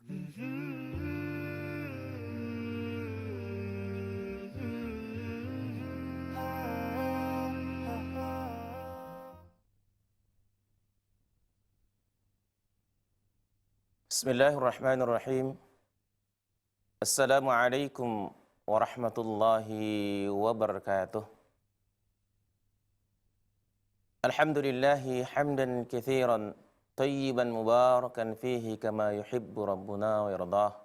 Bismillahirrahmanirrahim. Assalamualaikum warahmatullahi wabarakatuh. Alhamdulillahi hamdan katsiran tayyiban mubarakan fihi kama yuhibbu rabbuna wa yardah.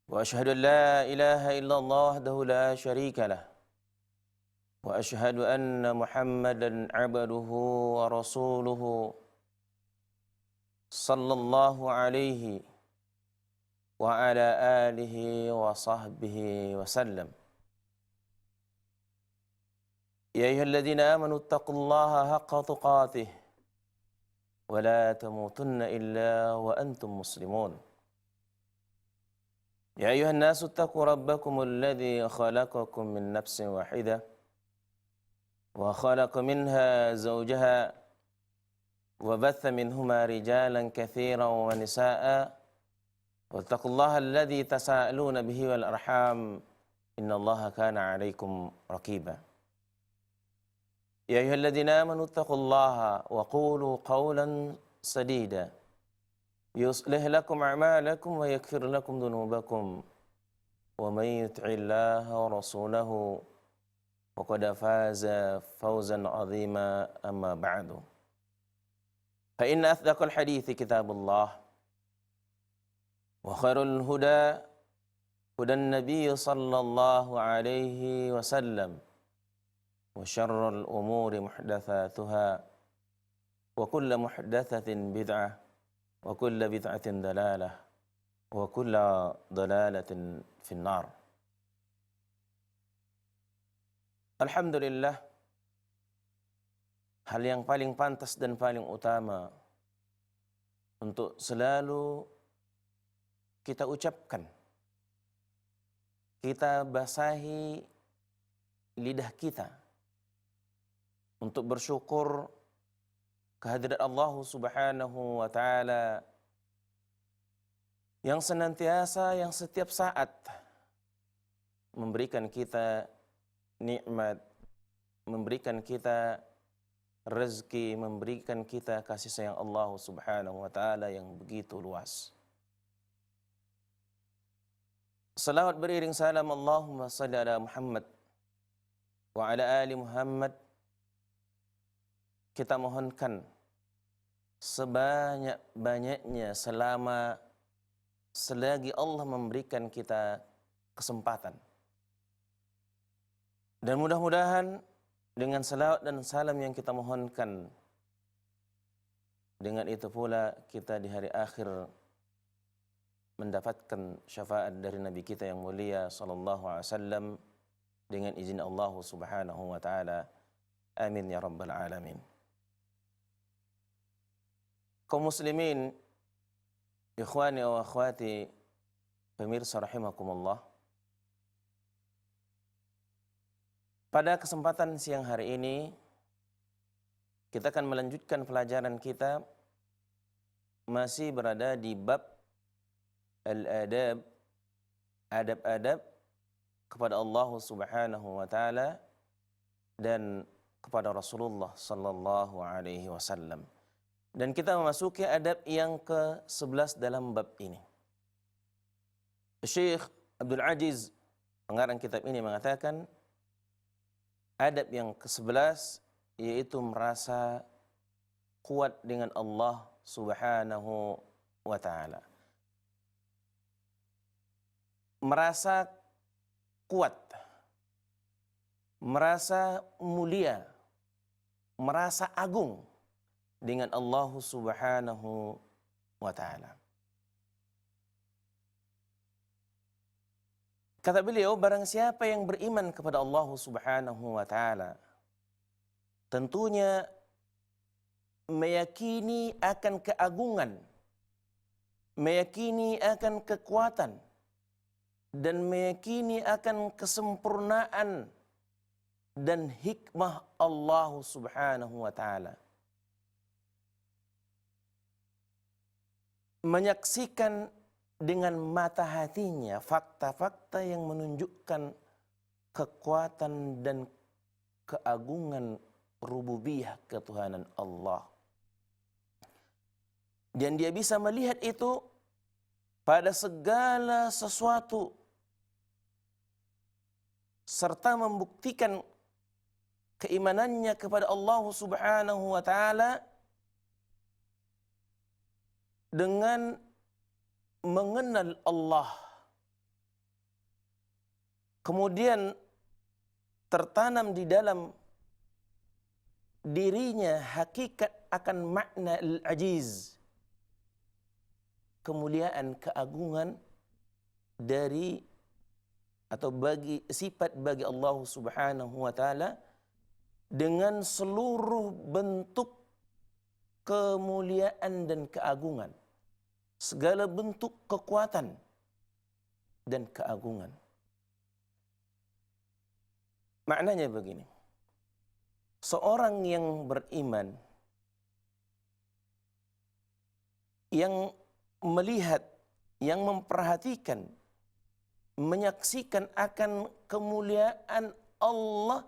Wa ashhadu an la ilaha illallah wahdahu la syarika lah. Wa ashhadu anna Muhammadan abduhu wa rasuluhu sallallahu alaihi wa ala alihi wa sahbihi wa sallam. Ya ayyuhalladzina amanu taqullaha haqqa tuqatih wa la tamutunna illa wa antum muslimun. Ya ayyuhan nasu taqu rabbakumul ladzi khalaqakum min nafsin wahidah wa khalaqa minha zawjaha wa batha minhuma rijalan katsiran wa nisaa'a wattaqullaha alladzi tasaaluna bihi wal arham innallaha kana 'alaikum raqiba. Ya ayyuhalladzina amanu taqullaha wa qulu qawlan sadida yuslih lakum a'malakum wa yaghfir lakum dhunubakum wa may yuti'illaha wa rasulahu faqad faza fawzan 'azima amma ba'du. Fa inna asdaqal hadithi kitabullah wa khairul huda hudan nabiy sallallahu alaihi wasallam wa syarrul umuri muhdatsatuha wa kullu muhdatsatin bid'ah wa kullu bid'atin dalalah wa kullu dalalatin finnar. Alhamdulillah, hal yang paling pantas dan paling utama untuk selalu kita ucapkan, kita basahi lidah kita untuk bersyukur kehadirat Allah Subhanahu wa Ta'ala yang senantiasa, yang setiap saat memberikan kita nikmat, memberikan kita rezeki, memberikan kita kasih sayang Allah Subhanahu wa Ta'ala yang begitu luas. Salawat beriring salam Allahumma salli ala Muhammad wa ala ali Muhammad. Kita mohonkan sebanyak-banyaknya selagi Allah memberikan kita kesempatan. Dan mudah-mudahan dengan salawat dan salam yang kita mohonkan, dengan itu pula kita di hari akhir mendapatkan syafaat dari Nabi kita yang mulia sallallahu alaihi wasallam dengan izin Allah Subhanahu wa Ta'ala. Amin ya rabbal alamin. Kaum muslimin, ikhwani wa akhwati, pemirsa rahimakumullah. Pada kesempatan siang hari ini, kita akan melanjutkan pelajaran kita masih berada di bab al-adab, adab-adab kepada Allah Subhanahu wa Ta'ala dan kepada Rasulullah sallallahu alaihi wasallam. Dan kita memasuki adab yang ke-11 dalam bab ini. Syekh Abdul Aziz, pengarang kitab ini, mengatakan adab yang ke-11 yaitu merasa kuat dengan Allah Subhanahu wa Ta'ala. Merasa kuat, merasa mulia, merasa agung dengan Allah Subhanahu wa Ta'ala. Kata beliau, barang siapa yang beriman kepada Allah Subhanahu wa Ta'ala, tentunya meyakini akan keagungan, meyakini akan kekuatan, dan meyakini akan kesempurnaan dan hikmah Allah Subhanahu wa Ta'ala. menyaksikan dengan mata hatinya fakta-fakta yang menunjukkan kekuatan dan keagungan rububiyah ketuhanan Allah. Dan dia bisa melihat itu pada segala sesuatu serta membuktikan keimanannya kepada Allah Subhanahu wa taala dengan mengenal Allah. Kemudian tertanam di dalam dirinya hakikat akan makna al-ajiz, kemuliaan, keagungan dari atau bagi sifat bagi Allah Subhanahu wa taala dengan seluruh bentuk kemuliaan dan keagungan, segala bentuk kekuatan dan keagungan. Maknanya begini, seorang yang beriman, yang melihat, yang memperhatikan, menyaksikan akan kemuliaan Allah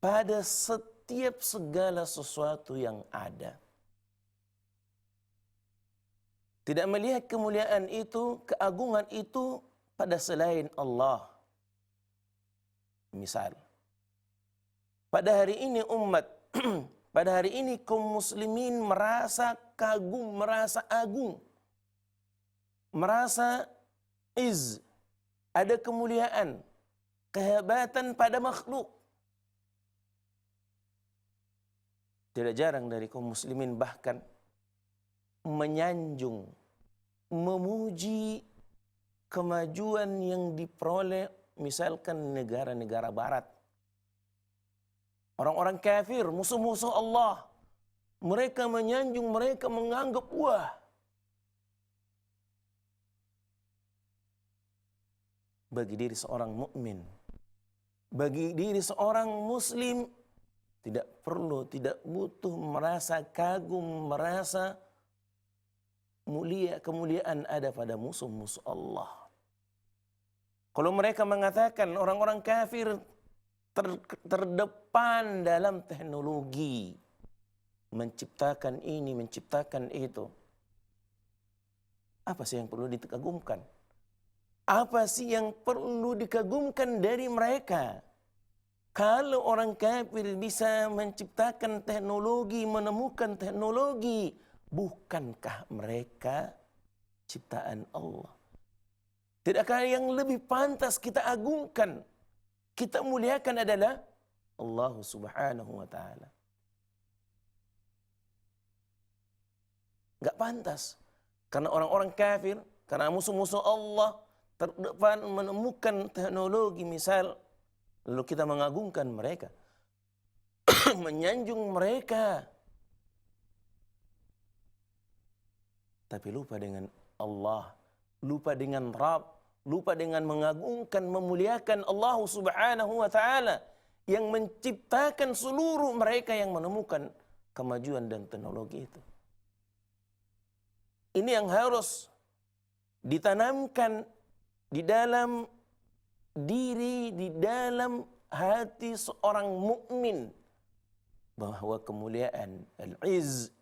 pada setiap segala sesuatu yang ada. Tidak melihat kemuliaan itu, keagungan itu pada selain Allah. Misal, pada hari ini umat, pada hari ini kaum muslimin merasa kagum, merasa agung, merasa ada kemuliaan, kehebatan pada makhluk. Tidak jarang dari kaum muslimin bahkan menyanjung, memuji kemajuan yang diperoleh misalkan negara-negara barat. Orang-orang kafir, musuh-musuh Allah, mereka menyanjung, mereka menganggap wah, bagi diri seorang mukmin, bagi diri seorang muslim, tidak perlu, tidak butuh merasa kagum, merasa mulia, kemuliaan ada pada musuh-musuh Allah. Kalau mereka mengatakan orang-orang kafir terdepan dalam teknologi, menciptakan ini, menciptakan itu, apa sih yang perlu dikagumkan? Apa sih yang perlu dikagumkan dari mereka? Kalau orang kafir bisa menciptakan teknologi, menemukan teknologi, bukankah mereka ciptaan Allah? Tidakkah yang lebih pantas kita agungkan, kita muliakan adalah Allah Subhanahu wa taala? Enggak pantas. Karena orang-orang kafir, karena musuh-musuh Allah terdepan menemukan teknologi misal, lalu kita mengagungkan mereka, menyanjung mereka, tapi lupa dengan Allah, lupa dengan Rabb, lupa dengan mengagungkan, memuliakan Allah Subhanahu wa taala yang menciptakan seluruh mereka yang menemukan kemajuan dan teknologi itu. Ini yang harus ditanamkan di dalam diri, di dalam hati seorang mukmin, bahwa kemuliaan al-izz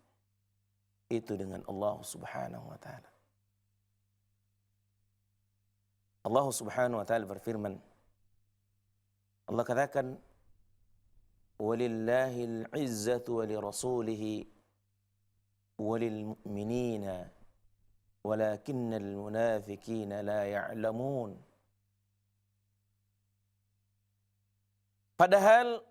itu dengan Allah Subhanahu wa taala. Allah Subhanahu wa taala berfirman, Allah katakan, "Walillahil 'izzatu wa lirasulihi wa lil mu'minina walakinnal munafiqina la ya'lamun." Padahal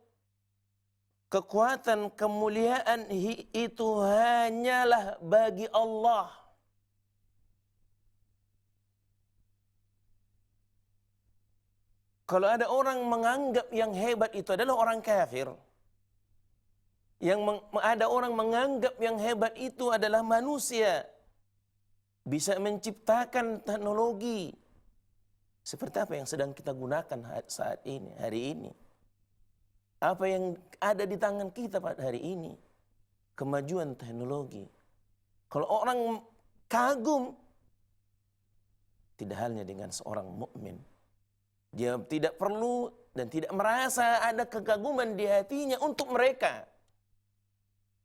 kekuatan, kemuliaan itu hanyalah bagi Allah. Kalau ada orang menganggap yang hebat itu adalah orang kafir, ada orang menganggap yang hebat itu adalah manusia, bisa menciptakan teknologi seperti apa yang sedang kita gunakan saat ini, hari ini. Apa yang ada di tangan kita pada hari ini, kemajuan teknologi. Kalau orang kagum tidak halnya dengan seorang mukmin. Dia tidak perlu dan tidak merasa ada kekaguman di hatinya untuk mereka.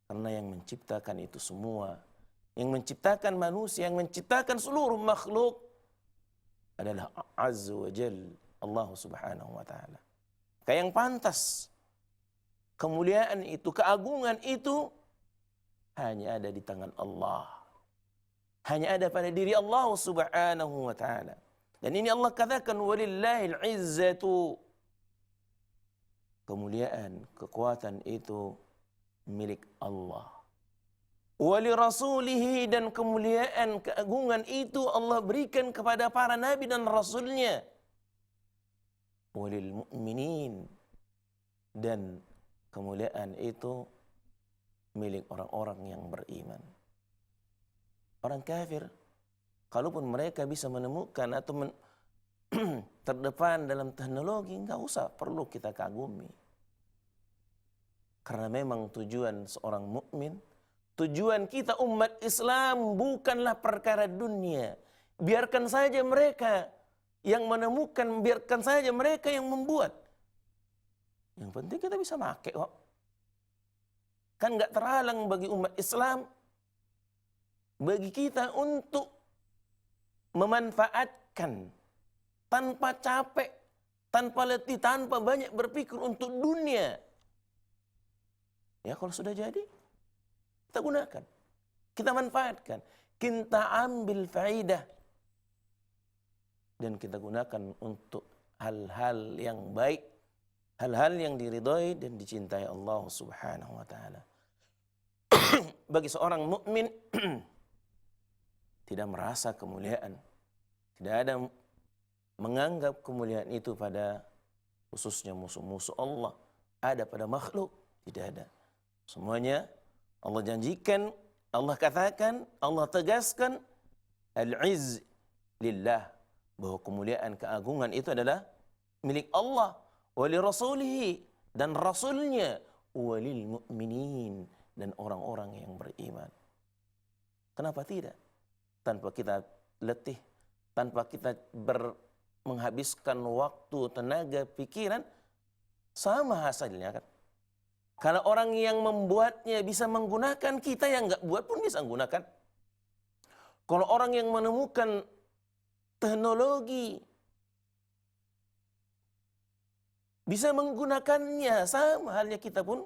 Karena yang menciptakan itu semua, yang menciptakan manusia, yang menciptakan seluruh makhluk adalah Azza wa Jal, Allah Subhanahu wa Ta'ala. Kayak yang pantas, kemuliaan itu, keagungan itu hanya ada di tangan Allah. Hanya ada pada diri Allah Subhanahu wa Ta'ala. Dan ini Allah katakan walillahil izzatu. Kemuliaan, kekuatan itu milik Allah. Wali rasulihi, dan kemuliaan, keagungan itu Allah berikan kepada para nabi dan rasulnya. Walil mu'minin, dan kemuliaan itu milik orang-orang yang beriman. Orang kafir, kalaupun mereka bisa menemukan atau terdepan dalam teknologi, enggak usah perlu kita kagumi. Karena memang tujuan seorang mukmin, tujuan kita umat Islam bukanlah perkara dunia. Biarkan saja mereka yang menemukan, biarkan saja mereka yang membuat. Yang penting kita bisa pakai kok. Kan enggak terhalang bagi umat Islam, bagi kita untuk memanfaatkan tanpa capek, tanpa letih, tanpa banyak berpikir untuk dunia. Ya kalau sudah jadi, kita gunakan, kita manfaatkan, kita ambil faidah, dan kita gunakan untuk hal-hal yang baik, hal-hal yang diridhai dan dicintai Allah Subhanahu wa Ta'ala. Bagi seorang mukmin tidak merasa kemuliaan, tidak ada menganggap kemuliaan itu pada khususnya musuh-musuh Allah, ada pada makhluk, tidak ada. Semuanya Allah janjikan, Allah katakan, Allah tegaskan, al-izz lillah, bahwa kemuliaan, keagungan itu adalah milik Allah, wali rasulihi, dan rasulnya, walil mu'minin, dan orang-orang yang beriman. Kenapa tidak? Tanpa kita letih, tanpa kita menghabiskan waktu, tenaga, pikiran, sama hasilnya kan. Kalau orang yang membuatnya bisa menggunakan, kita yang nggak buat pun bisa menggunakan. Kalau orang yang menemukan teknologi bisa menggunakannya, sama halnya kita pun,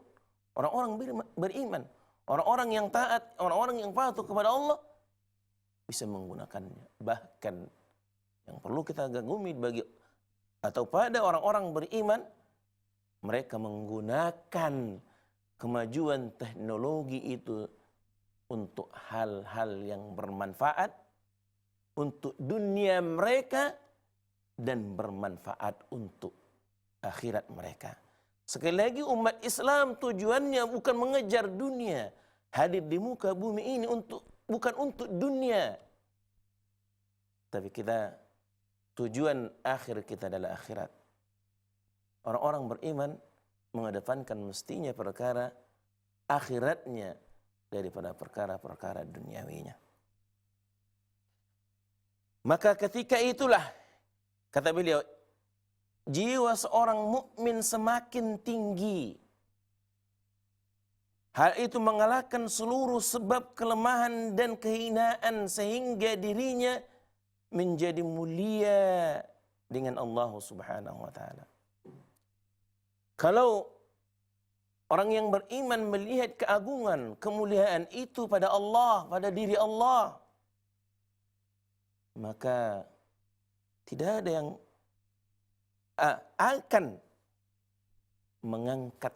orang-orang beriman, orang-orang yang taat, orang-orang yang patuh kepada Allah, bisa menggunakannya. Bahkan yang perlu kita kagumi bagi atau pada orang-orang beriman, mereka menggunakan kemajuan teknologi itu untuk hal-hal yang bermanfaat untuk dunia mereka dan bermanfaat untuk akhirat mereka. Sekali lagi, umat Islam tujuannya bukan mengejar dunia. Hadir di muka bumi ini bukan untuk dunia. Tapi tujuan akhir kita adalah akhirat. Orang-orang beriman mengedepankan mestinya perkara akhiratnya daripada perkara-perkara duniawinya. Maka ketika itulah, kata beliau, jiwa seorang mukmin semakin tinggi. Hal itu mengalahkan seluruh sebab kelemahan dan kehinaan sehingga dirinya menjadi mulia dengan Allah Subhanahu wa Ta'ala. Kalau orang yang beriman melihat keagungan, kemuliaan itu pada Allah, pada diri Allah, maka tidak ada yang akan mengangkat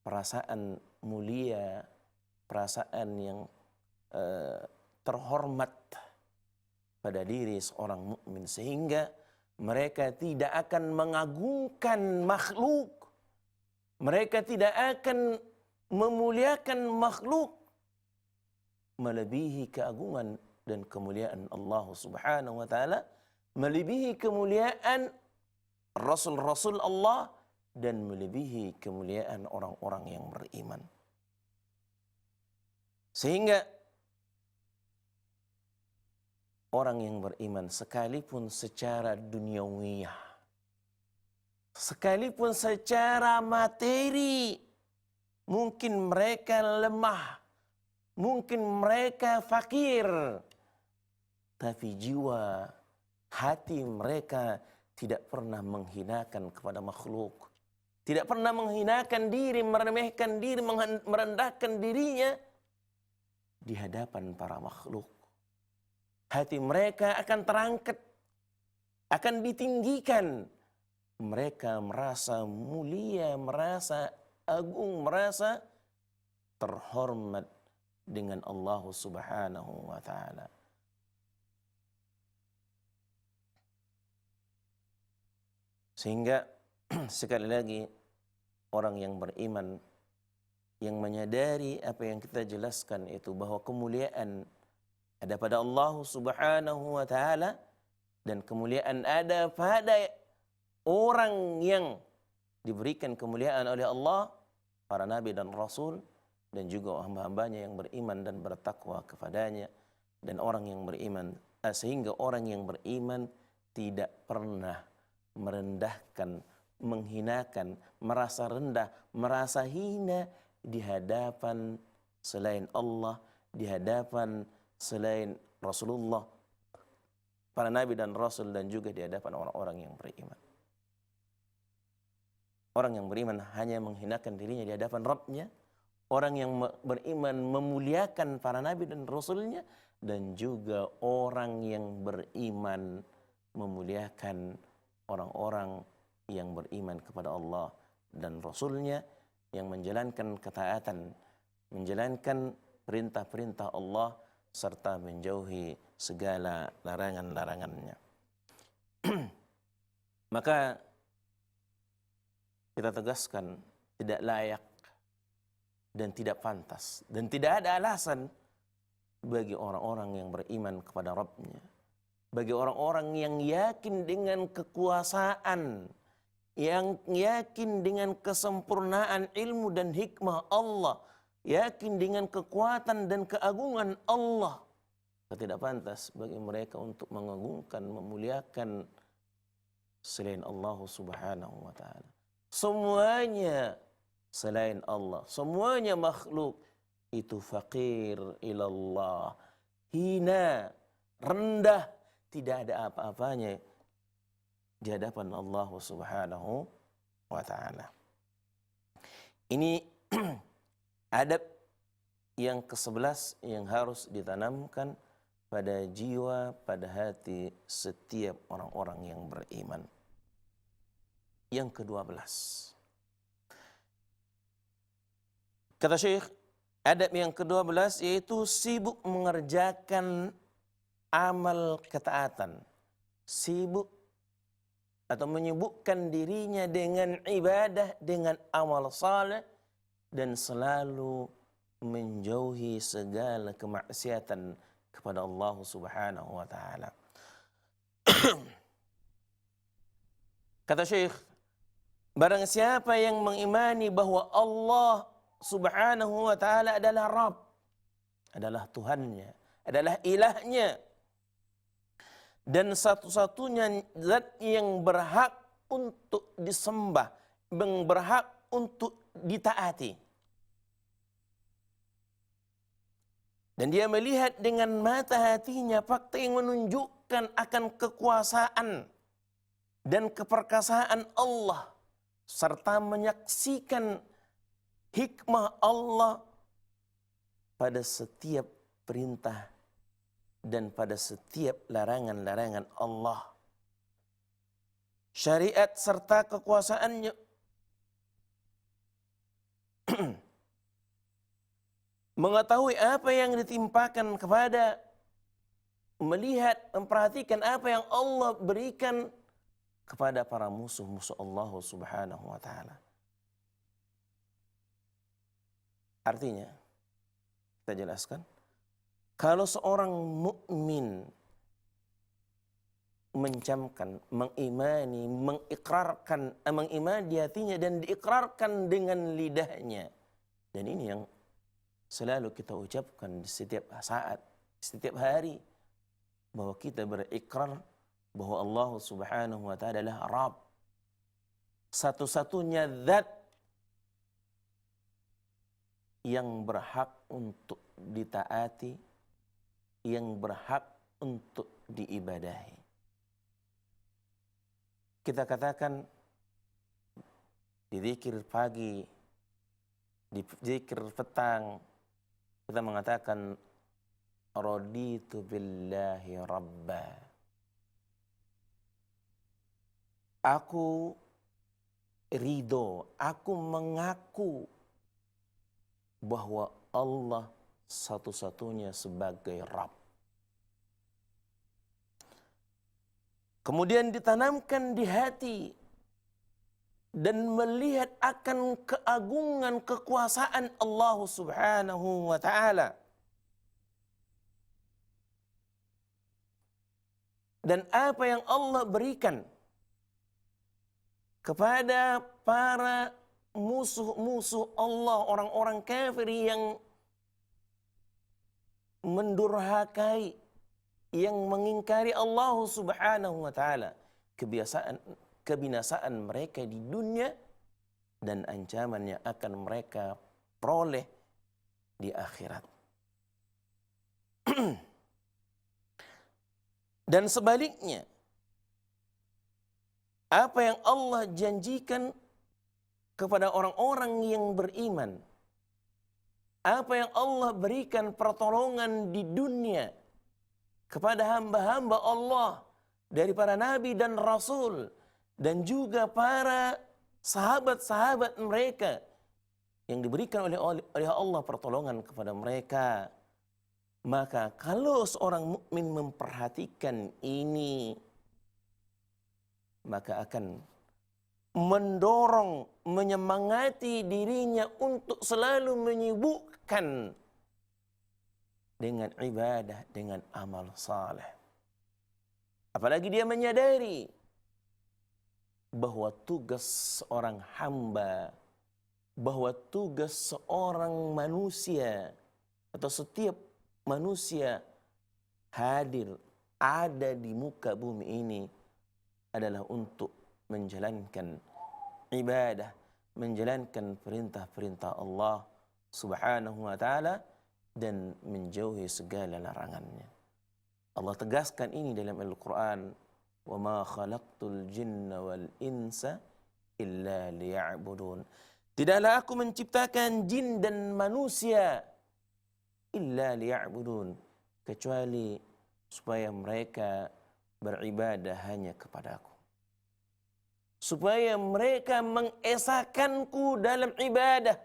perasaan mulia, perasaan yang terhormat pada diri seorang mukmin, sehingga mereka tidak akan mengagungkan makhluk, mereka tidak akan memuliakan makhluk melebihi keagungan dan kemuliaan Allah Subhanahu wa Ta'ala, melebihi kemuliaan Rasul-Rasul Allah, dan melebihi kemuliaan orang-orang yang beriman. Sehingga orang yang beriman sekalipun secara duniawiyah, sekalipun secara materi, mungkin mereka lemah, mungkin mereka fakir, tapi jiwa, hati mereka tidak pernah menghinakan kepada makhluk, tidak pernah menghinakan diri, meremehkan diri, merendahkan dirinya di hadapan para makhluk. Hati mereka akan terangkat, akan ditinggikan. Mereka merasa mulia, merasa agung, merasa terhormat dengan Allah Subhanahu wa Ta'ala. Sehingga sekali lagi orang yang beriman, yang menyadari apa yang kita jelaskan itu, bahwa kemuliaan ada pada Allah Subhanahu wa Ta'ala, dan kemuliaan ada pada orang yang diberikan kemuliaan oleh Allah, para nabi dan rasul, dan juga hamba-hambanya yang beriman dan bertakwa kepadanya. Dan orang yang beriman, sehingga orang yang beriman tidak pernah merendahkan, menghinakan, merasa rendah, merasa hina di hadapan selain Allah, di hadapan selain Rasulullah, para nabi dan rasul, dan juga di hadapan orang-orang yang beriman. Orang yang beriman hanya menghinakan dirinya di hadapan Rabbnya. Orang yang beriman memuliakan para nabi dan rasulnya, dan juga orang yang beriman memuliakan orang-orang yang beriman kepada Allah dan Rasulnya, yang menjalankan ketaatan, menjalankan perintah-perintah Allah, serta menjauhi segala larangan-larangannya. Maka kita tegaskan, tidak layak dan tidak pantas dan tidak ada alasan bagi orang-orang yang beriman kepada Rabbnya, bagi orang-orang yang yakin dengan kekuasaan, yang yakin dengan kesempurnaan ilmu dan hikmah Allah, yakin dengan kekuatan dan keagungan Allah, tidak pantas bagi mereka untuk mengagungkan, memuliakan selain Allah Subhanahu wa Ta'ala. Semuanya selain Allah, semuanya makhluk itu fakir ilallah, hina, rendah, tidak ada apa-apanya di hadapan Allah Subhanahu wa Ta'ala. Ini adab yang ke-11 yang harus ditanamkan pada jiwa, pada hati setiap orang-orang yang beriman. Yang ke-12, kata Syekh, adab yang ke-12 yaitu sibuk mengerjakan amal ketaatan, sibuk atau menyibukkan dirinya dengan ibadah, dengan amal saleh, dan selalu menjauhi segala kemaksiatan kepada Allah Subhanahu wa Ta'ala. Kata Syekh, barang siapa yang mengimani bahwa Allah Subhanahu wa Ta'ala adalah Rabb, adalah Tuhannya, adalah ilahnya, dan satu-satunya zat yang berhak untuk disembah, yang berhak untuk ditaati. Dan dia melihat dengan mata hatinya fakta yang menunjukkan akan kekuasaan dan keperkasaan Allah, serta menyaksikan hikmah Allah pada setiap perintah dan pada setiap larangan-larangan Allah. Syariat serta kekuasaannya mengetahui apa yang ditimpakan kepada, melihat, memperhatikan apa yang Allah berikan kepada para musuh-musuh Allah Subhanahu wa Ta'ala. Artinya, kita jelaskan, kalau seorang mukmin mencamkan, mengimani, mengikrarkan, mengimani di hatinya dan diikrarkan dengan lidahnya, dan ini yang selalu kita ucapkan di setiap saat, setiap hari, bahwa kita berikrar bahwa Allah Subhanahu wa ta'ala adalah Rabb, satu-satunya zat yang berhak untuk ditaati, yang berhak untuk diibadahi. Kita katakan di zikir pagi, di zikir petang, kita mengatakan raditu billahi rabba. Aku ridho, aku mengaku bahwa Allah satu-satunya sebagai Rabb. Kemudian ditanamkan di hati dan melihat akan keagungan kekuasaan Allah Subhanahu wa ta'ala. Dan apa yang Allah berikan kepada para musuh-musuh Allah, orang-orang kafir yang mendurhakai, yang mengingkari Allah Subhanahu wa ta'ala, kebinasaan mereka di dunia dan ancaman yang akan mereka peroleh di akhirat. Dan sebaliknya, apa yang Allah janjikan kepada orang-orang yang beriman, apa yang Allah berikan pertolongan di dunia kepada hamba-hamba Allah dari para nabi dan rasul dan juga para sahabat-sahabat mereka yang diberikan oleh Allah pertolongan kepada mereka. Maka kalau seorang mukmin memperhatikan ini, maka akan mendorong, menyemangati dirinya untuk selalu menyibukkan dengan ibadah, dengan amal saleh. Apalagi dia menyadari bahwa tugas seorang hamba, bahwa tugas seorang manusia atau setiap manusia hadir ada di muka bumi ini adalah untuk menjalankan ibadah, menjalankan perintah-perintah Allah Subhanahu wa ta'ala dan menjauhi segala larangannya. Allah tegaskan ini dalam Al-Quran, wa ma khalaqtul jinna wal insa illa liya'budun. Tidaklah aku menciptakan jin dan manusia illa liya'budun, kecuali supaya mereka beribadah hanya kepadaku, supaya mereka mengesakanku dalam ibadah,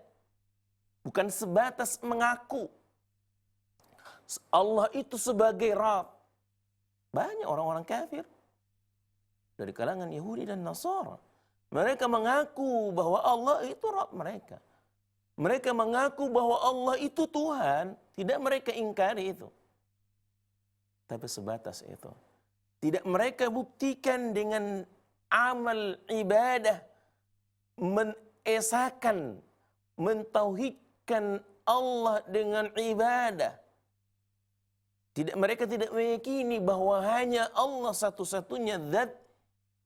bukan sebatas mengaku Allah itu sebagai Rabb. Banyak orang-orang kafir dari kalangan Yahudi dan Nasara, mereka mengaku bahwa Allah itu Rabb mereka. Mereka mengaku bahwa Allah itu Tuhan, tidak mereka ingkari itu. Tapi sebatas itu. Tidak mereka buktikan dengan amal ibadah, mengesahkan, mentauhidkan Allah dengan ibadah. Mereka tidak meyakini bahwa hanya Allah satu-satunya zat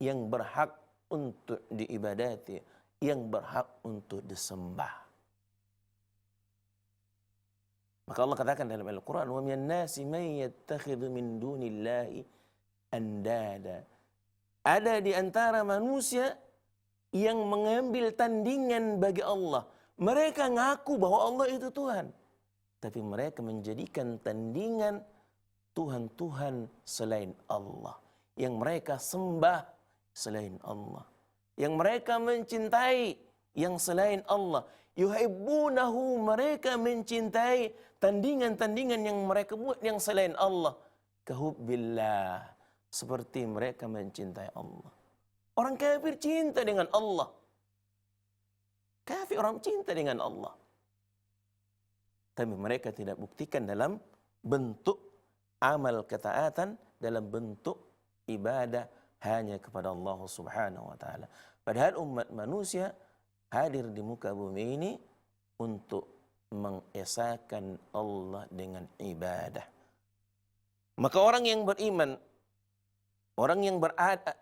yang berhak untuk diibadati, yang berhak untuk disembah. Maka Allah katakan dalam Al-Quran, wa minan nasi man yattakhidhu min dunillahi andada. Ada di antara manusia yang mengambil tandingan bagi Allah. Mereka ngaku bahwa Allah itu Tuhan, tapi mereka menjadikan tandingan Tuhan-Tuhan selain Allah, yang mereka sembah selain Allah, yang mereka mencintai yang selain Allah. Yuhibbunahu, mereka mencintai tandingan-tandingan yang mereka buat yang selain Allah. Kahubbillah, seperti mereka mencintai Allah. Orang kafir cinta dengan Allah. Kafir orang cinta dengan Allah. Tapi mereka tidak buktikan dalam bentuk amal ketaatan, dalam bentuk ibadah hanya kepada Allah Subhanahu wa ta'ala. Padahal umat manusia hadir di muka bumi ini untuk mengesahkan Allah dengan ibadah. Maka orang yang beriman, orang yang berakhlak,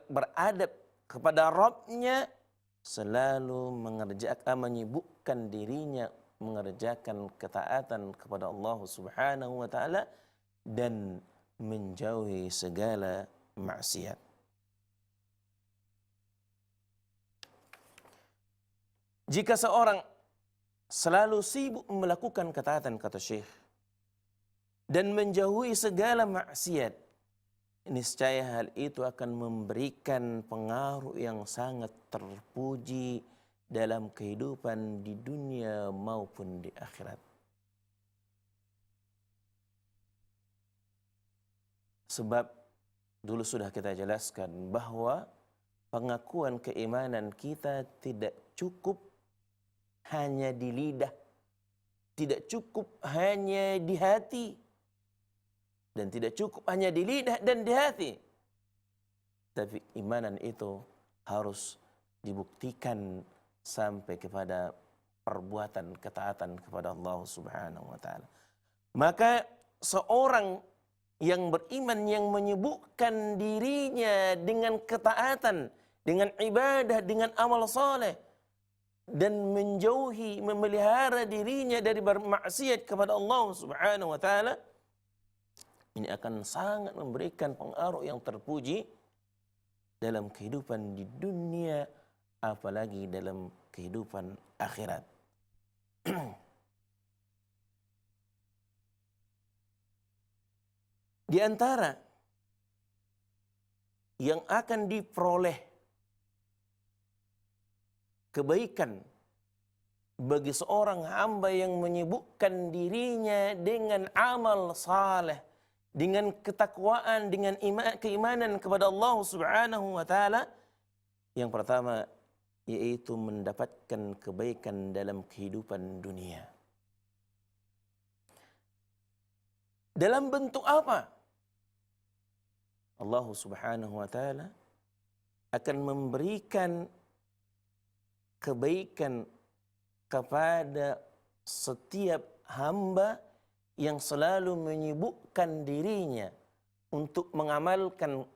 beradab kepada Rabb-nya, selalu menyibukkan dirinya mengerjakan ketaatan kepada Allah Subhanahu wa taala dan menjauhi segala maksiat. Jika seorang selalu sibuk melakukan ketaatan, kata Syekh, dan menjauhi segala maksiat, niscaya hal itu akan memberikan pengaruh yang sangat terpuji dalam kehidupan di dunia maupun di akhirat. Sebab dulu sudah kita jelaskan bahwa pengakuan keimanan kita tidak cukup hanya di lidah, tidak cukup hanya di hati, dan tidak cukup hanya di lidah dan di hati. Tapi imanan itu harus dibuktikan sampai kepada perbuatan ketaatan kepada Allah Subhanahu wa taala. Maka seorang yang beriman, yang menyibukkan dirinya dengan ketaatan, dengan ibadah, dengan amal saleh, dan menjauhi, memelihara dirinya dari bermaksiat kepada Allah Subhanahu wa taala, ini akan sangat memberikan pengaruh yang terpuji dalam kehidupan di dunia, apalagi dalam kehidupan akhirat. Di antara yang akan diperoleh kebaikan bagi seorang hamba yang menyibukkan dirinya dengan amal saleh, dengan ketakwaan, dengan keimanan kepada Allah Subhanahu wa taala, yang pertama yaitu mendapatkan kebaikan dalam kehidupan dunia. Dalam bentuk apa? Allah Subhanahu wa taala akan memberikan kebaikan kepada setiap hamba yang selalu menyibukkan dirinya untuk mengamalkan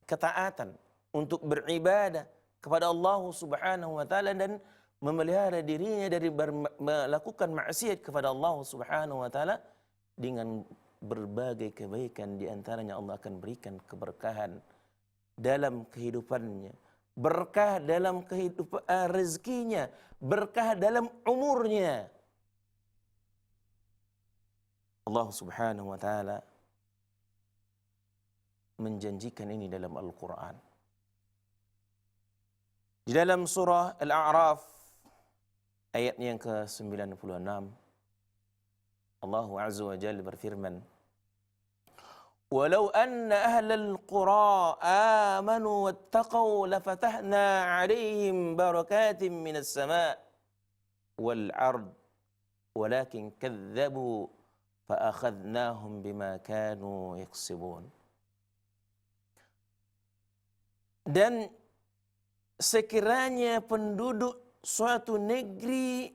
ketaatan, untuk beribadah kepada Allah Subhanahu wa taala dan memelihara dirinya dari melakukan maksiat kepada Allah Subhanahu wa taala. Dengan berbagai kebaikan, di antaranya Allah akan berikan keberkahan dalam kehidupannya, berkah dalam kehidupan rezekinya, berkah dalam umurnya. Allah Subhanahu wa taala menjanjikan ini dalam Al-Quran. Di dalam surah Al-A'raf ayat yang ke-96, Allah Azza wa Jalla berfirman, "Walau anna ahlal qura amanu wattaqau lafatahna 'alaihim barakatin minas sama' wal 'ard walakin kadzdzabu fa'akhadnahum bima kanu yaksibun." Dan sekiranya penduduk suatu negeri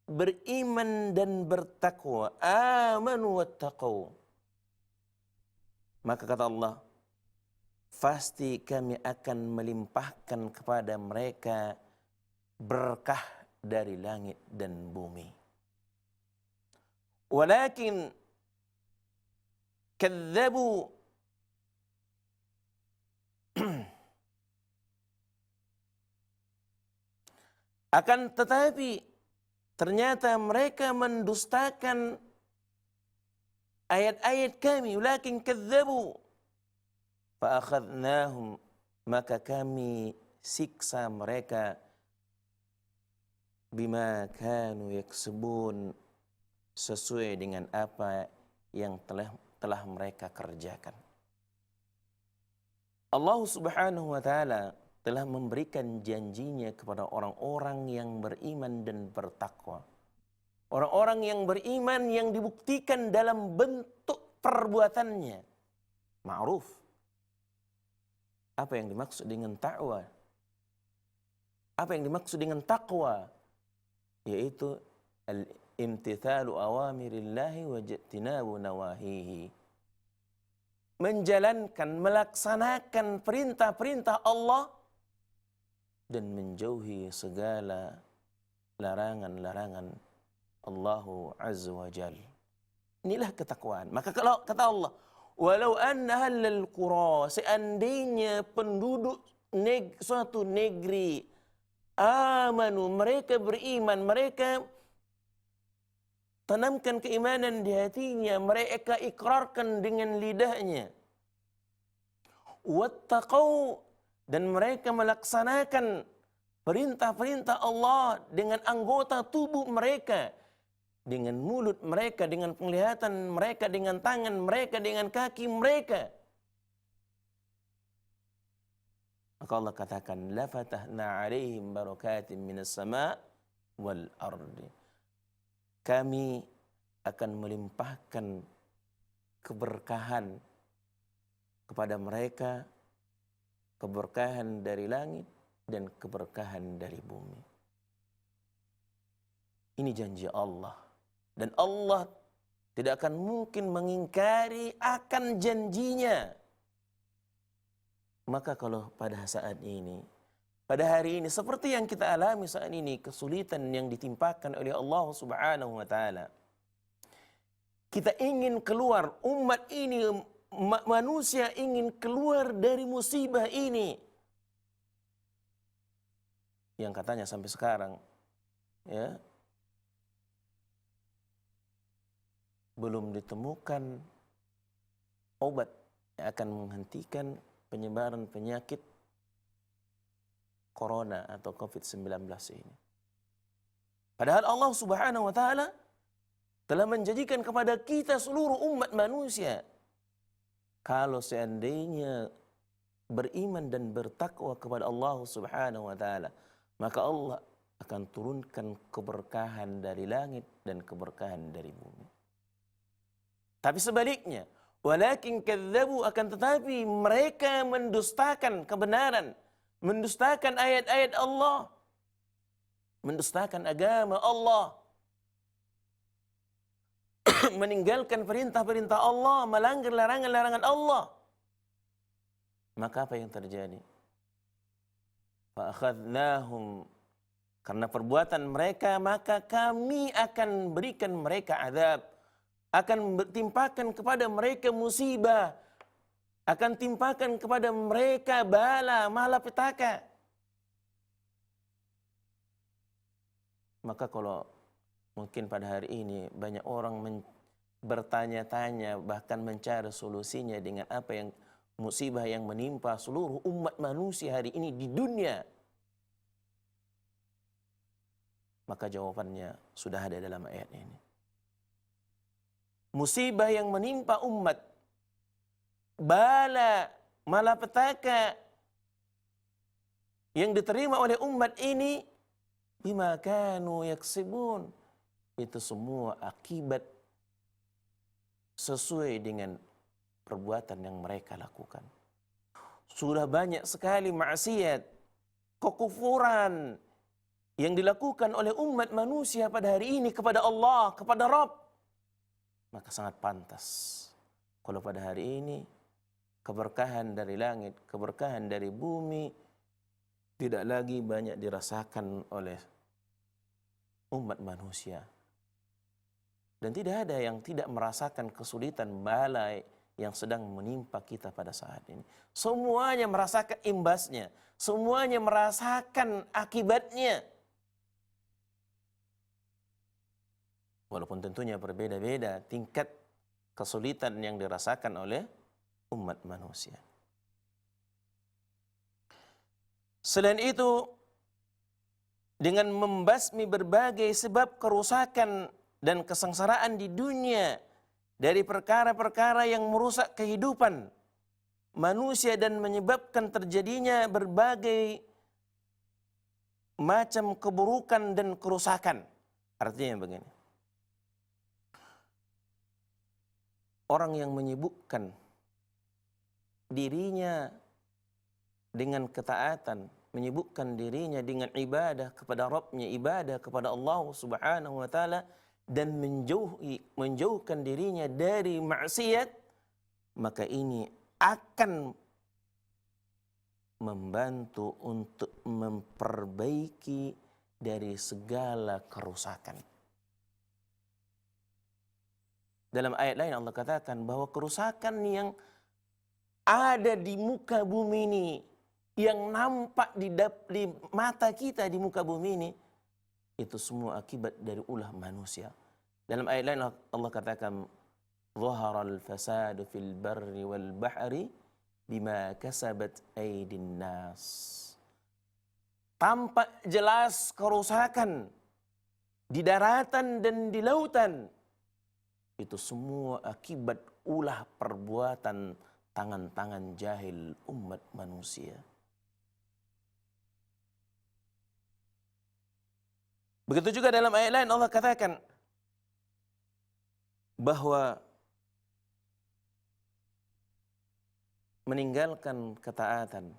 beriman dan bertakwa, amanu wattaqau, maka kata Allah, pasti kami akan melimpahkan kepada mereka berkah dari langit dan bumi. Walakin kadzdzabu, akan tetapi ternyata mereka mendustakan ayat-ayat kami. Walakin kadzdzabu fa akhadnahum, maka kami siksa mereka bima kanu yaksubun, sesuai dengan apa yang telah mereka kerjakan. Allah Subhanahu wa taala telah memberikan janjinya kepada orang-orang yang beriman dan bertakwa. Orang-orang yang beriman yang dibuktikan dalam bentuk perbuatannya. Ma'ruf. Apa yang dimaksud dengan ta'wa? Apa yang dimaksud dengan taqwa? Yaitu imtithalu awamirillahi wa ijtinabu nawahihi. Menjalankan, melaksanakan perintah-perintah Allah dan menjauhi segala larangan-larangan Allahu Azza wa Jal. Inilah ketakwaan. Maka kalau kata Allah, walau anna ahlal qura, seandainya penduduk suatu negeri amanu, mereka beriman, mereka tanamkan keimanan di hatinya, mereka ikrarkan dengan lidahnya. Wattaqau, dan mereka melaksanakan perintah-perintah Allah dengan anggota tubuh mereka, dengan mulut mereka, dengan penglihatan mereka, dengan tangan mereka, dengan kaki mereka. Maka Allah katakan, la fatahna alaihim barakatin minas sama' wal ardi. Kami akan melimpahkan keberkahan kepada mereka, keberkahan dari langit dan keberkahan dari bumi. Ini janji Allah. Dan Allah tidak akan mungkin mengingkari akan janjinya. Maka kalau pada saat ini, pada hari ini, seperti yang kita alami saat ini, kesulitan yang ditimpakan oleh Allah Subhanahu wa Ta'ala, kita ingin keluar, umat ini, manusia ingin keluar dari musibah ini, yang katanya sampai sekarang ya belum ditemukan obat yang akan menghentikan penyebaran penyakit corona atau COVID-19 ini. Padahal Allah Subhanahu wa Ta'ala telah menjanjikan kepada kita seluruh umat manusia, kalau seandainya beriman dan bertakwa kepada Allah Subhanahu wa Ta'ala, maka Allah akan turunkan keberkahan dari langit dan keberkahan dari bumi. Tapi sebaliknya, walakin kadzabu, akan tetapi mereka mendustakan kebenaran, mendustakan ayat-ayat Allah, mendustakan agama Allah, meninggalkan perintah-perintah Allah, melanggar larangan-larangan Allah. Maka apa yang terjadi? Fa'akhadnahum, karena perbuatan mereka, maka kami akan berikan mereka azab, akan timpakan kepada mereka musibah, akan timpakan kepada mereka bala, malapetaka. Maka kalau mungkin pada hari ini banyak orang bertanya-tanya, bahkan mencari solusinya dengan apa yang musibah yang menimpa seluruh umat manusia hari ini di dunia, maka jawabannya sudah ada dalam ayat ini. Musibah yang menimpa umat, bala, malapetaka yang diterima oleh umat ini, bima kanu yaksibun, itu semua akibat sesuai dengan perbuatan yang mereka lakukan. Sudah banyak sekali maksiat, kekufuran yang dilakukan oleh umat manusia pada hari ini kepada Allah, kepada Rabb. Maka sangat pantas kalau pada hari ini keberkahan dari langit, keberkahan dari bumi tidak lagi banyak dirasakan oleh umat manusia. Dan tidak ada yang tidak merasakan kesulitan balai yang sedang menimpa kita pada saat ini. Semuanya merasakan imbasnya, semuanya merasakan akibatnya. Walaupun tentunya berbeda-beda tingkat kesulitan yang dirasakan oleh umat manusia. Selain itu, dengan membasmi berbagai sebab kerusakan dan kesengsaraan di dunia dari perkara-perkara yang merusak kehidupan manusia dan menyebabkan terjadinya berbagai macam keburukan dan kerusakan. Artinya begini. Orang yang menyibukkan dirinya dengan ketaatan, menyibukkan dirinya dengan ibadah kepada Rabbnya, ibadah kepada Allah Subhanahu wa Ta'ala, dan menjauhkan dirinya dari maksiat, maka ini akan membantu untuk memperbaiki dari segala kerusakan. Dalam ayat lain Allah katakan bahwa kerusakan yang ada di muka bumi ini, yang nampak di mata kita di muka bumi ini, itu semua akibat dari ulah manusia. Dalam ayat lain Allah katakan, "Dhaharal fasadu fil barri wal bahri bima kasabat aydin nas." Tampak jelas kerusakan di daratan dan di lautan. Itu semua akibat ulah perbuatan tangan-tangan jahil umat manusia. Begitu juga dalam ayat lain Allah katakan bahwa meninggalkan ketaatan,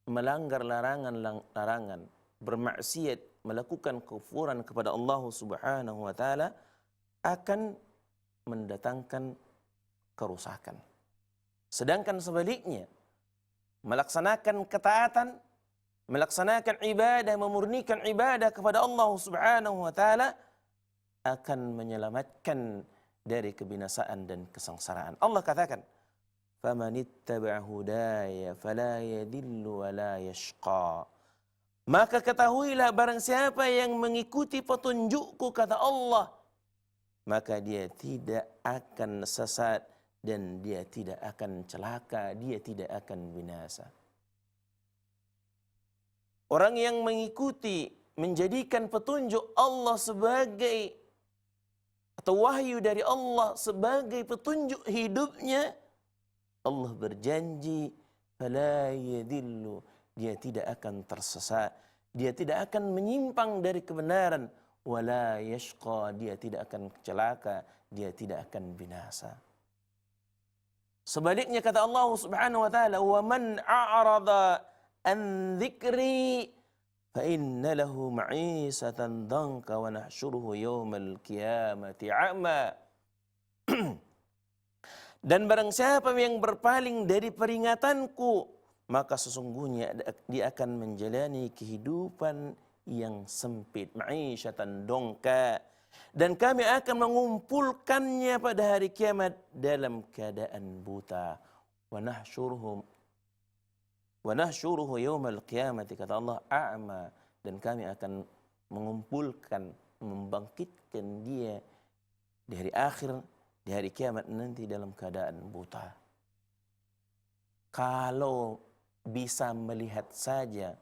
melanggar larangan, bermaksiat, melakukan kufuran kepada Allah Subhanahu wa taala akan mendatangkan kerusakan. Sedangkan sebaliknya, melaksanakan ketaatan, melaksanakan ibadah, memurnikan ibadah kepada Allah Subhanahu wa taala akan menyelamatkan dari kebinasaan dan kesengsaraan. Allah katakan, "Faman ittaba'a hudaya fala yadillu wa la yashqa." Maka ketahuilah barang siapa yang mengikuti petunjukku, kata Allah, maka dia tidak akan sesat dan dia tidak akan celaka, dia tidak akan binasa. Orang yang mengikuti, menjadikan petunjuk Allah sebagai, atau wahyu dari Allah sebagai petunjuk hidupnya, Allah berjanji, fala yadillu, dia tidak akan tersesat, dia tidak akan menyimpang dari kebenaran, wala yashqa, dia tidak akan celaka, dia tidak akan binasa. Sebaliknya kata Allah Subhanahu wa taala, "Wa man a'rada an dzikri fa inna lahu ma'isatan danka wa nahsyuruhu yaumal qiyamati a'ma." Dan barang siapa yang berpaling dari peringatanku, maka sesungguhnya dia akan menjalani kehidupan yang sempit, ma'isyatan dongka, dan kami akan mengumpulkannya pada hari kiamat dalam keadaan buta. Wa nahsyuruhu yaumal qiyamati, kata Allah, a'ma, dan kami akan mengumpulkan, membangkitkan dia di hari akhir, di hari kiamat nanti dalam keadaan buta. Kalau bisa melihat saja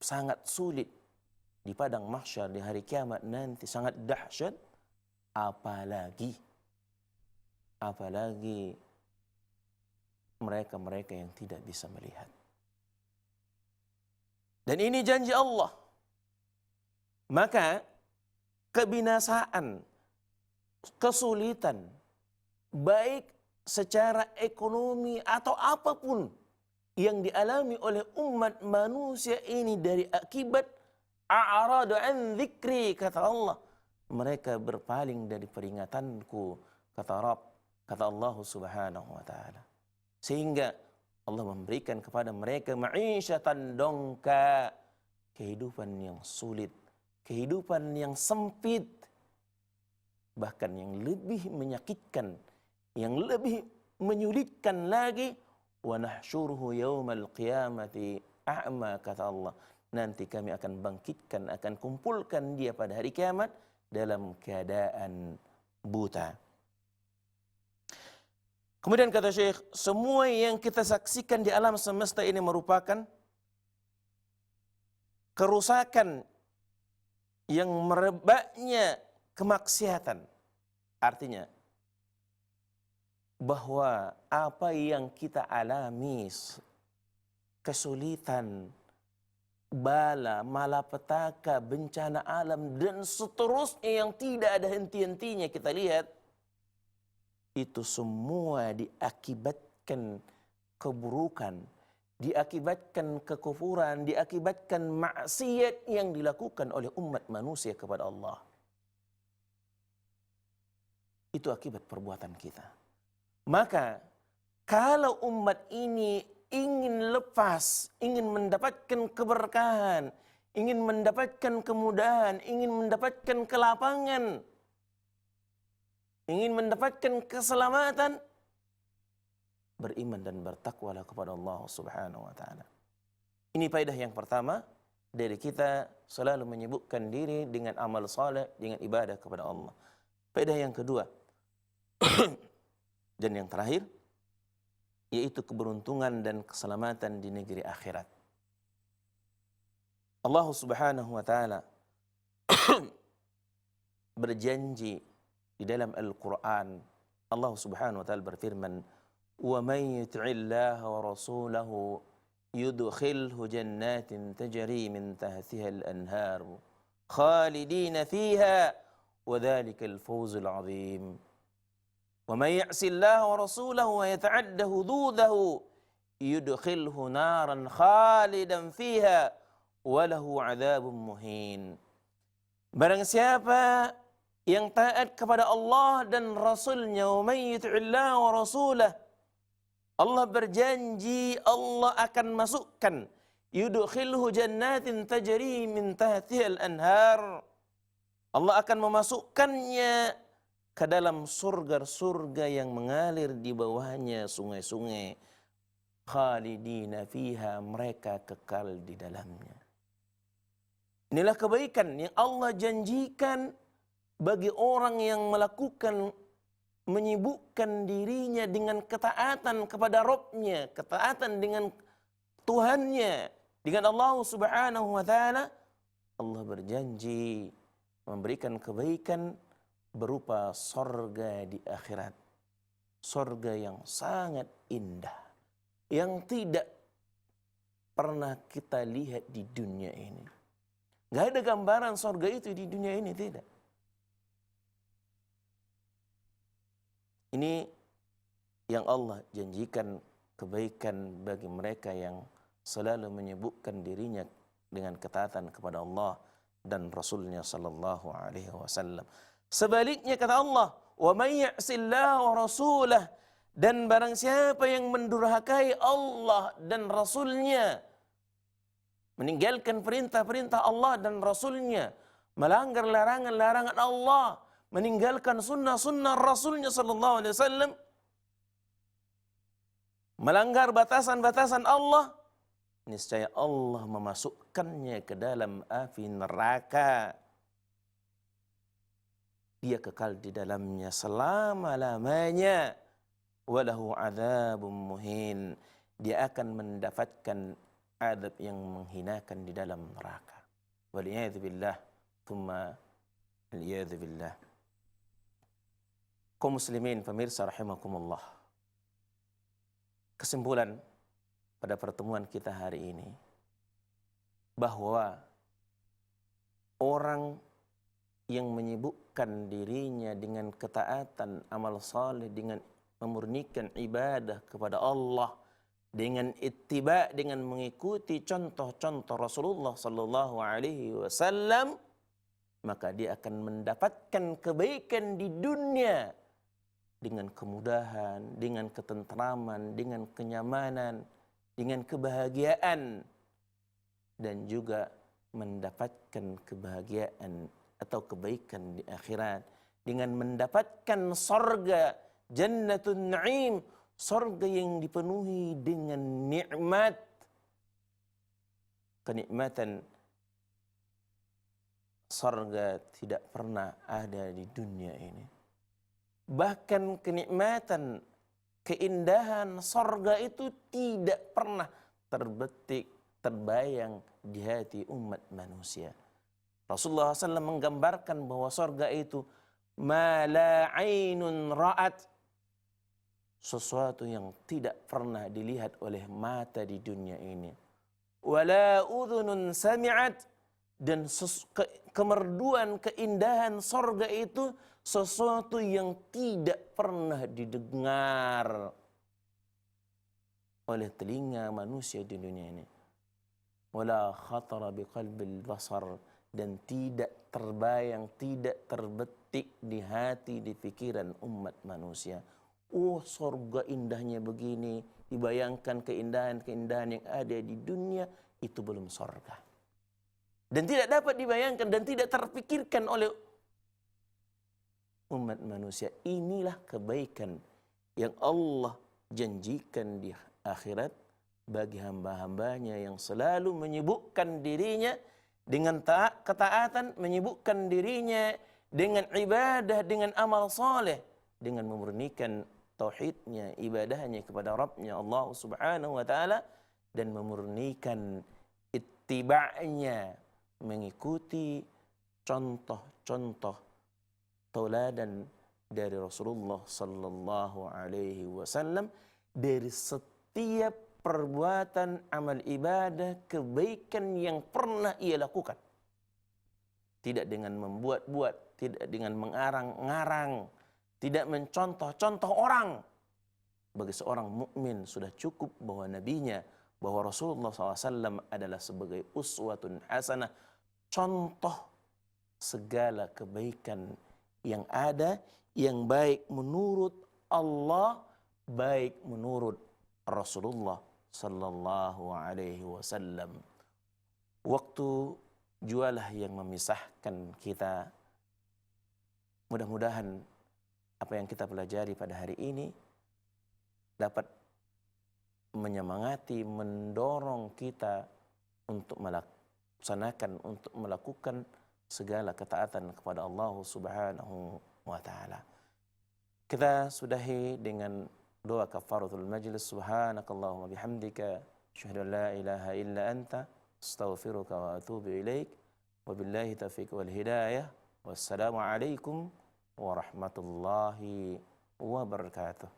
sangat sulit di padang mahsyar di hari kiamat nanti, sangat dahsyat, apalagi mereka-mereka yang tidak bisa melihat. Dan ini janji Allah. Maka kebinasaan, kesulitan, baik secara ekonomi atau apapun yang dialami oleh umat manusia ini dari akibat a'radu an dzikri, kata Allah, mereka berpaling dari peringatanku, kata Allah Subhanahu wa taala. Sehingga Allah memberikan kepada mereka ma'isyatan dongka, kehidupan yang sulit, kehidupan yang sempit, bahkan yang lebih menyakitkan, yang lebih menyulitkan lagi. Wa nahsyuruhu yaumal qiyamati a'ma, kata Allah, nanti kami akan bangkitkan, akan kumpulkan dia pada hari kiamat dalam keadaan buta. Kemudian kata Syekh, semua yang kita saksikan di alam semesta ini merupakan kerusakan yang merebaknya kemaksiatan. Artinya bahwa apa yang kita alami, kesulitan, bala, malapetaka, bencana alam, dan seterusnya yang tidak ada henti-hentinya kita lihat, itu semua diakibatkan keburukan, diakibatkan kekufuran, diakibatkan maksiat yang dilakukan oleh umat manusia kepada Allah. Itu akibat perbuatan kita. Maka kalau umat ini ingin lepas, ingin mendapatkan keberkahan, ingin mendapatkan kemudahan, ingin mendapatkan kelapangan, ingin mendapatkan keselamatan, beriman dan bertakwalah kepada Allah Subhanahu wa taala. Ini faedah yang pertama dari kita selalu menyibukkan diri dengan amal saleh, dengan ibadah kepada Allah. Faedah yang kedua dan yang terakhir yaitu keberuntungan dan keselamatan di negeri akhirat. Allah Subhanahu wa taala berjanji di dalam Al-Qur'an. Allah Subhanahu wa taala berfirman, "Wa may yuti'illaha wa rasulahu yudkhilhu jannatin tajri min tahtiha al-anhar khalidina fiha wa dhalikal fawzul 'azim." وَمَنْ يَعْصِ اللَّهَ وَرَسُولَهُ وَيَتَعَدَّ حُدُودَهُ يُدْخِلْهُ نَارًا خَالِدًا فِيهَا وَلَهُ عَذَابٌ مُهِينٌ. Barang siapa yang taat kepada Allah dan Rasulnya, وَمَنْ يُطِعِ اللَّهَ وَرَسُولَهُ, Allah berjanji Allah akan masukkan, يُدْخِلْهُ جَنَّاتٍ تَجْرِي مِنْ تَحْتِهَا الْأَنْهَارُ, Allah akan memasukkannya ke dalam surga-surga yang mengalir di bawahnya sungai-sungai. Khalidina fiha, mereka kekal di dalamnya. Inilah kebaikan yang Allah janjikan bagi orang yang melakukan, menyibukkan dirinya dengan ketaatan kepada Rabb-nya, ketaatan dengan Tuhannya, dengan Allah Subhanahu wa taala. Allah berjanji memberikan kebaikan berupa sorga di akhirat. Sorga yang sangat indah, yang tidak pernah kita lihat di dunia ini. Gak ada gambaran sorga itu di dunia ini, tidak. Ini yang Allah janjikan kebaikan bagi mereka yang selalu menyibukkan dirinya dengan ketaatan kepada Allah dan Rasulnya sallallahu alaihi wasallam. Sebaliknya kata Allah, wa may ya'sillaha wa rasulah, dan barang siapa yang mendurhakai Allah dan Rasulnya, meninggalkan perintah-perintah Allah dan Rasulnya, melanggar larangan-larangan Allah, meninggalkan sunnah-sunnah Rasulnya sallallahu alaihi wasallam, melanggar batasan-batasan Allah, niscaya Allah memasukkannya ke dalam api neraka. Dia kekal di dalamnya selama-lamanya. Walahu adzabun muhin. Dia akan mendapatkan azab yang menghinakan di dalam neraka. Waliyadzu billah, thumma waliyadzu billah. Kaum muslimin pemirsa rahimakumullah. Kesimpulan pada pertemuan kita hari ini bahwa orang yang menyibukkan dirinya dengan ketaatan amal saleh, dengan memurnikan ibadah kepada Allah, dengan ittiba, dengan mengikuti contoh-contoh Rasulullah sallallahu alaihi wasallam, maka dia akan mendapatkan kebaikan di dunia dengan kemudahan, dengan ketentraman, dengan kenyamanan, dengan kebahagiaan, dan juga mendapatkan kebahagiaan atau kebaikan di akhirat dengan mendapatkan sorga, jannatun na'im, sorga yang dipenuhi dengan nikmat, kenikmatan sorga tidak pernah ada di dunia ini. Bahkan kenikmatan, keindahan sorga itu tidak pernah terbetik, terbayang di hati umat manusia. Rasulullah SAW menggambarkan bahwa sorga itu ma la ainun ra'at, sesuatu yang tidak pernah dilihat oleh mata di dunia ini. Wala udhunun sami'at, dan kemerduan, keindahan sorga itu sesuatu yang tidak pernah didengar oleh telinga manusia di dunia ini. Wala khatara biqalbil basar, dan tidak terbayang, tidak terbetik di hati, di pikiran umat manusia. Oh, surga indahnya begini, dibayangkan keindahan-keindahan yang ada di dunia, itu belum surga. Dan tidak dapat dibayangkan dan tidak terpikirkan oleh umat manusia. Inilah kebaikan yang Allah janjikan di akhirat bagi hamba-hambanya yang selalu menyibukkan dirinya dengan ketaatan, menyibukkan dirinya dengan ibadah, dengan amal soleh, dengan memurnikan tauhidnya, ibadahnya kepada Rabbnya Allah subhanahu wa ta'ala, dan memurnikan ittiba'nya, mengikuti contoh-contoh tauladan dari Rasulullah sallallahu alaihi wasallam dari setiap perbuatan amal ibadah kebaikan yang pernah ia lakukan. Tidak dengan membuat-buat, tidak dengan mengarang-ngarang, tidak mencontoh-contoh orang. Bagi seorang mukmin sudah cukup bahwa nabinya, bahwa Rasulullah SAW adalah sebagai uswatun hasanah, contoh segala kebaikan yang ada, yang baik menurut Allah, baik menurut Rasulullah sallallahu alaihi wasallam. Waktu jualah yang memisahkan kita. Mudah-mudahan apa yang kita pelajari pada hari ini dapat menyemangati, mendorong kita untuk melaksanakan, untuk melakukan segala ketaatan kepada Allah subhanahu wa ta'ala. Kita sudahi dengan doa kafaratul majlis. Subhanakallahumma bihamdika asyhadu an la ilaha illa anta astaghfiruka wa atubu ilaik. Wabillahi taufiq wal hidayah. Wassalamu alaikum warahmatullahi wabarakatuh.